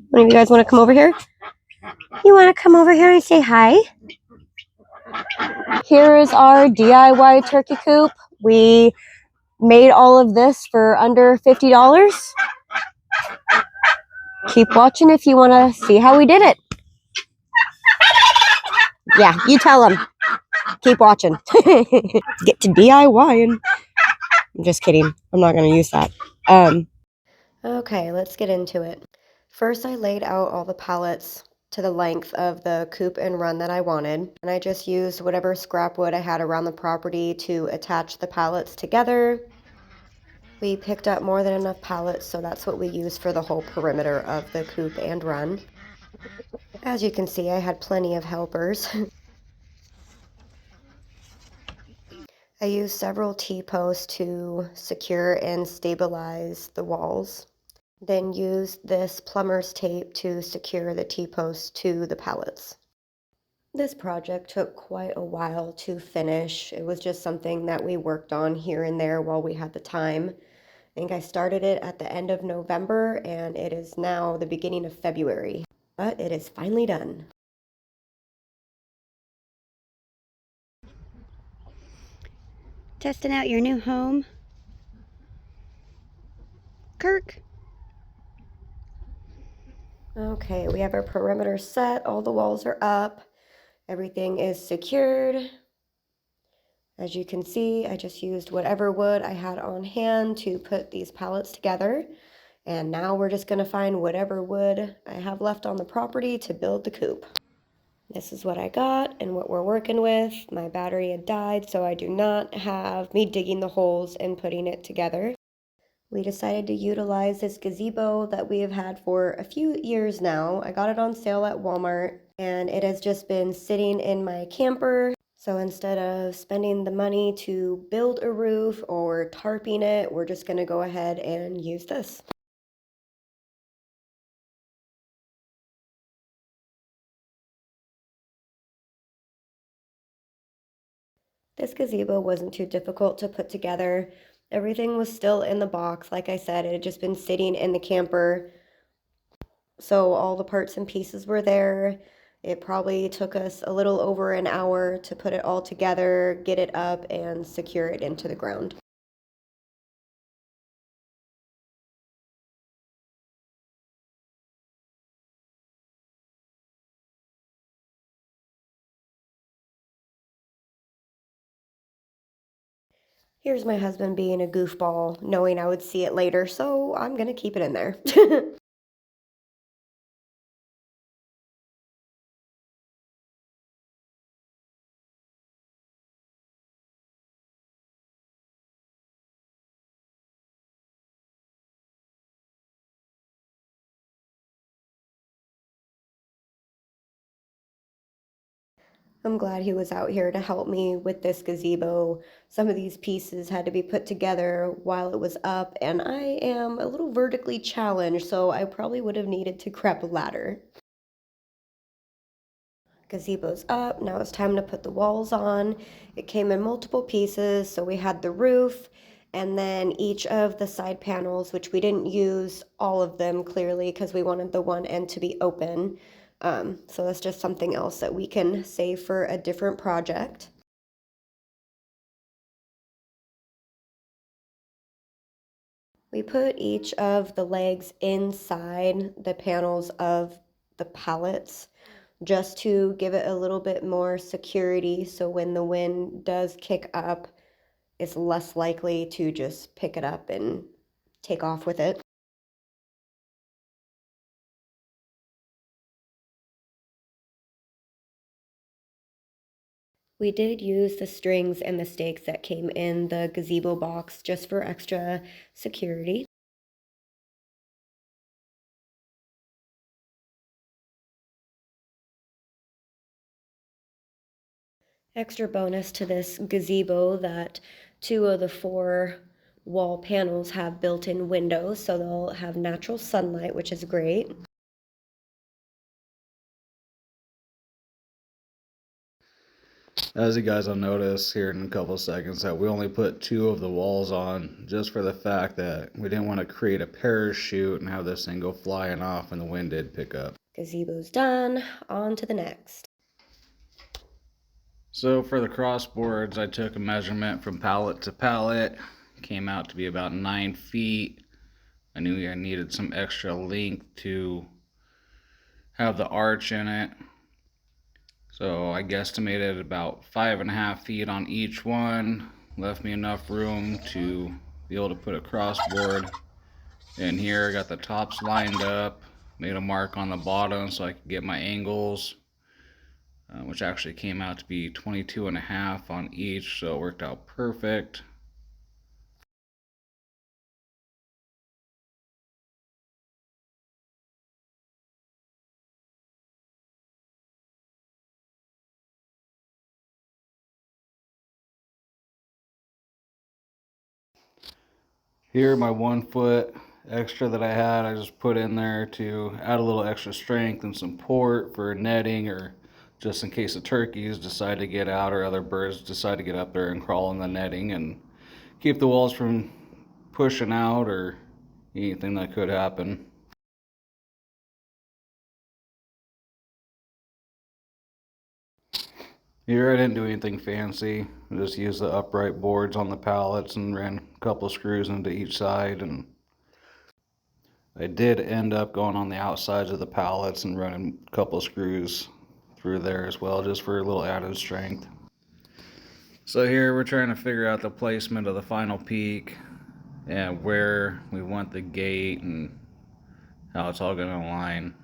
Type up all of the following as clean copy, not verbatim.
One of you guys want to come over here? You want to come over here and say hi? Here is our DIY turkey coop. We made all of this for under $50. Keep watching if you want to see how we did it. Yeah, you tell them. Keep watching. Get to DIY. I'm just kidding. I'm not going to use that. Okay, let's get into it. First, I laid out all the pallets to the length of the coop and run that I wanted, and I just used whatever scrap wood I had around the property to attach the pallets together. We picked up more than enough pallets, so that's what we used for the whole perimeter of the coop and run. As you can see, I had plenty of helpers. I used several T-posts to secure and stabilize the walls. Then used this plumber's tape to secure the T-posts to the pallets. This project took quite a while to finish. It was just something that we worked on here and there while we had the time. I think I started it at the end of November and it is now the beginning of February, but it is finally done. Testing out your new home, Kirk? Okay, we have our perimeter set. All the walls are up. Everything is secured. As you can see, I just used whatever wood I had on hand to put these pallets together. And now we're just going to find whatever wood I have left on the property to build the coop. This is what I got and what we're working with. My battery had died, so I do not have me digging the holes and putting it together. We decided to utilize this gazebo that we have had for a few years now. I got it on sale at Walmart, and it has just been sitting in my camper. So instead of spending the money to build a roof or tarping it, we're just going to go ahead and use this. This gazebo wasn't too difficult to put together. Everything was still in the box. Like I said, it had just been sitting in the camper. So all the parts and pieces were there. It probably took us a little over an hour to put it all together, get it up, and secure it into the ground. Here's my husband being a goofball, knowing I would see it later, so I'm gonna keep it in there. I'm glad he was out here to help me with this gazebo. Some of these pieces had to be put together while it was up, and I am a little vertically challenged, so I probably would have needed to grab a ladder. Gazebo's up, now it's time to put the walls on. It came in multiple pieces, so we had the roof, and then each of the side panels, which we didn't use all of them clearly because we wanted the one end to be open. So that's just something else that we can save for a different project. We put each of the legs inside the panels of the pallets just to give it a little bit more security, so when the wind does kick up, it's less likely to just pick it up and take off with it. We did use the strings and the stakes that came in the gazebo box just for extra security. Extra bonus to this gazebo that 2 of the 4 wall panels have built-in windows, so they'll have natural sunlight, which is great. As you guys will notice here in a couple of seconds that we only put 2 of the walls on just for the fact that we didn't want to create a parachute and have this thing go flying off when the wind did pick up. Gazebo's done, on to the next. So for the crossboards, I took a measurement from pallet to pallet. Came out to be about 9 feet. I knew I needed some extra length to have the arch in it. So I guesstimated about 5.5 feet on each one. Left me enough room to be able to put a crossboard in here. I got the tops lined up. Made a mark on the bottom so I could get my angles, which actually came out to be 22.5 on each, so it worked out perfect. Here, my 1 foot extra that I had, I just put in there to add a little extra strength and support for netting, or just in case the turkeys decide to get out or other birds decide to get up there and crawl in the netting, and keep the walls from pushing out or anything that could happen. Here I didn't do anything fancy. I just used the upright boards on the pallets and ran a couple of screws into each side, and I did end up going on the outsides of the pallets and running a couple of screws through there as well, just for a little added strength. So here we're trying to figure out the placement of the final peak and where we want the gate and how it's all going to align.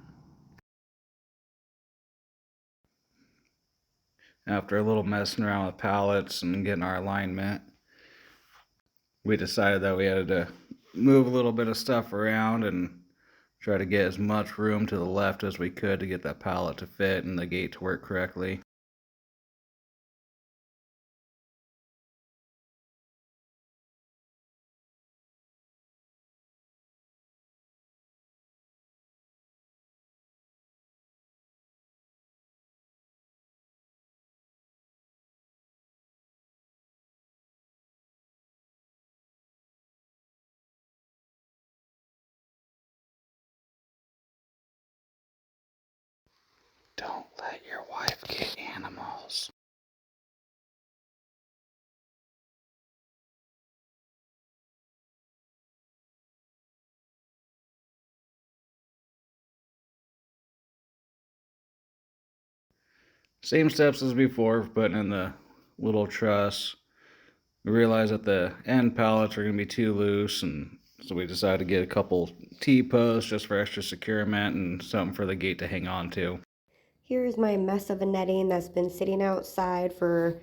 After a little messing around with pallets and getting our alignment, we decided that we had to move a little bit of stuff around and try to get as much room to the left as we could to get that pallet to fit and the gate to work correctly. Don't let your wife get animals. Same steps as before, putting in the little truss. We realized that the end pallets are going to be too loose, and so we decided to get a couple T-posts just for extra securement and something for the gate to hang on to. Here's my mess of a netting that's been sitting outside for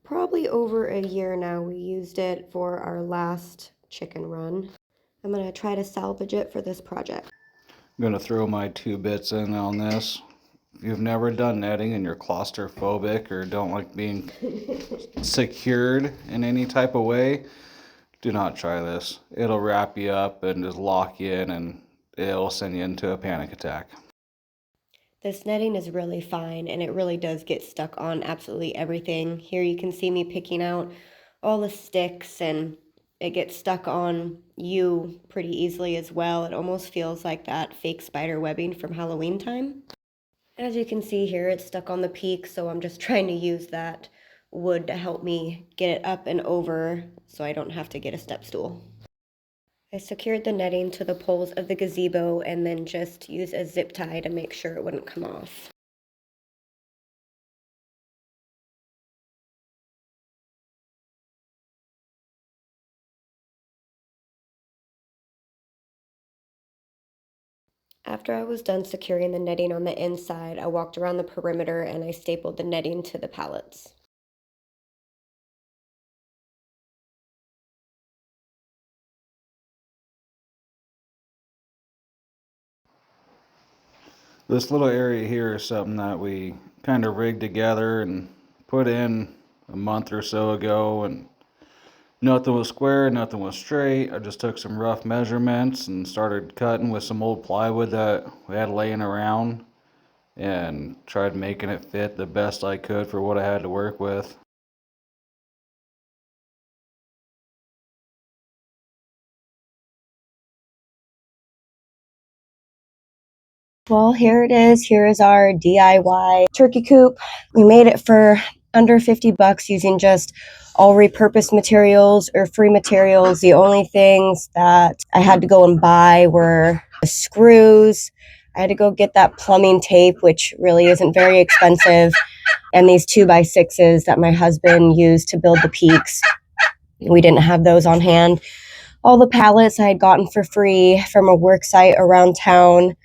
probably over a year now. We used it for our last chicken run. I'm going to try to salvage it for this project. I'm going to throw my 2 bits in on this. If you've never done netting and you're claustrophobic or don't like being secured in any type of way, do not try this. It'll wrap you up and just lock you in, and it'll send you into a panic attack. This netting is really fine, and it really does get stuck on absolutely everything. Here you can see me picking out all the sticks, and it gets stuck on you pretty easily as well. It almost feels like that fake spider webbing from Halloween time. As you can see here, it's stuck on the peak, so I'm just trying to use that wood to help me get it up and over so I don't have to get a step stool. I secured the netting to the poles of the gazebo and then just used a zip tie to make sure it wouldn't come off. After I was done securing the netting on the inside, I walked around the perimeter and I stapled the netting to the pallets. This little area here is something that we kind of rigged together and put in a month or so ago, and nothing was square, nothing was straight. I just took some rough measurements and started cutting with some old plywood that we had laying around, and tried making it fit the best I could for what I had to work with. Well, here it is. Here is our DIY turkey coop. We made it for under 50 bucks using just all repurposed materials or free materials. The only things that I had to go and buy were the screws. I had to go get that plumbing tape, which really isn't very expensive, and these 2x6s that my husband used to build the peaks. We didn't have those on hand. All the pallets I had gotten for free from a work site around town.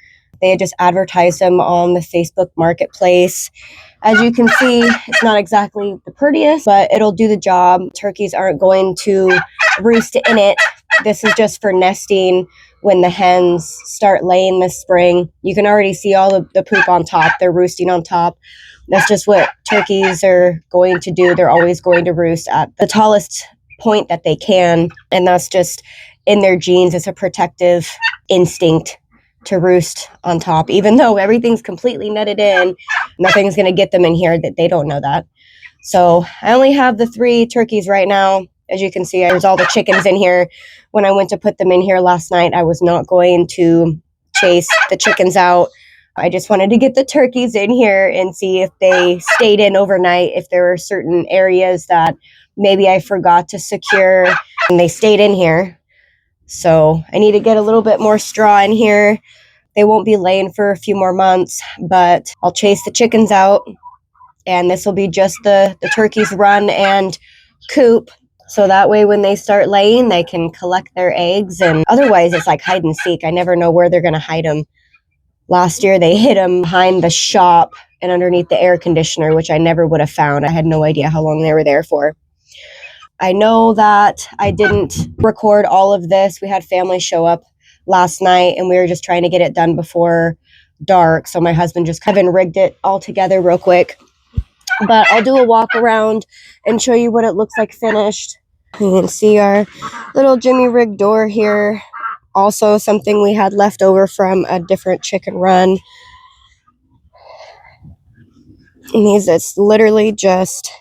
They had just advertised them on the Facebook Marketplace. As you can see, it's not exactly the prettiest, but it'll do the job. Turkeys aren't going to roost in it. This is just for nesting when the hens start laying this spring. You can already see all of the poop on top. They're roosting on top. That's just what turkeys are going to do. They're always going to roost at the tallest point that they can, and that's just in their genes. It's a protective instinct to roost on top, even though everything's completely netted in. Nothing's going to get them in here. That they don't know that. So I only have the 3 turkeys right now. As you can see, there's all the chickens in here. When I went to put them in here last night, I was not going to chase the chickens out. I just wanted to get the turkeys in here and see if they stayed in overnight, if there were certain areas that maybe I forgot to secure and they stayed in here. So I need to get a little bit more straw in here. They won't be laying for a few more months, but I'll chase the chickens out, and this will be just the turkeys' run and coop. So that way when they start laying, they can collect their eggs. And otherwise, it's like hide and seek. I never know where they're going to hide them. Last year, they hid them behind the shop and underneath the air conditioner, which I never would have found. I had no idea how long they were there for. I know that I didn't record all of this. We had family show up last night, and we were just trying to get it done before dark. So my husband just kind of rigged it all together real quick. But I'll do a walk around and show you what it looks like finished. You can see our little Jimmy rig door here. Also something we had left over from a different chicken run. And these, it's literally just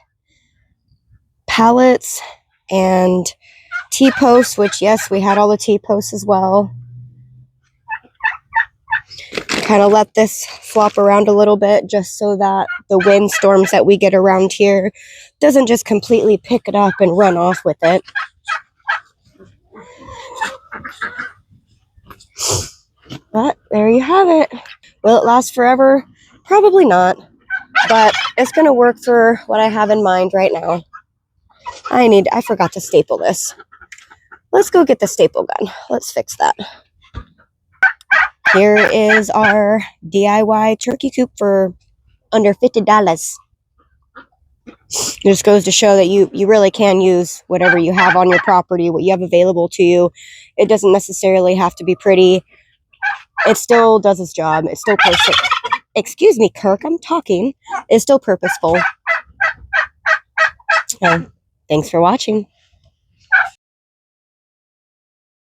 pallets and T-posts, which yes, we had all the T-posts as well. Kind of let this flop around a little bit just so that the wind storms that we get around here doesn't just completely pick it up and run off with it. But there you have it. Will it last forever? Probably not, but it's going to work for what I have in mind right now. I forgot to staple this. Let's go get the staple gun. Let's fix that. Here is our DIY turkey coop for under $50. It just goes to show that you really can use whatever you have on your property, what you have available to you. It doesn't necessarily have to be pretty. It still does its job. It's still purposeful. Excuse me, Kirk, I'm talking. It's still purposeful. So, thanks for watching.